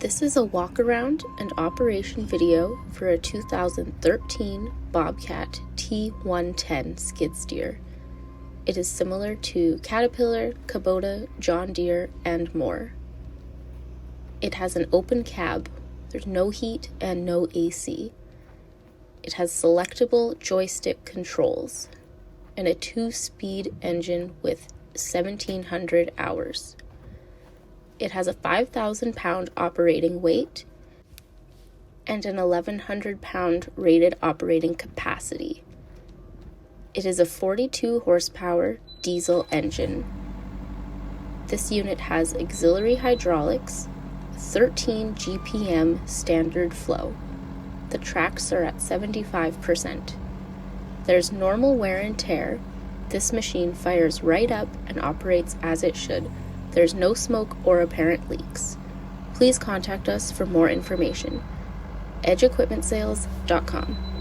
This is a walk-around and operation video for a 2013 Bobcat T110 skid steer. It is similar to Caterpillar, Kubota, John Deere, and more. It has an open cab, there's no heat and no AC. It has selectable joystick controls and a 2-speed engine with 1,700 hours. It has a 5,000-pound operating weight and an 1,100-pound rated operating capacity. It is a 42-horsepower diesel engine. This unit has auxiliary hydraulics, 13 GPM standard flow. The tracks are at 75%. There's normal wear and tear. This machine fires right up and operates as it should. There's no smoke or apparent leaks. Please contact us for more information. edgeequipmentsales.com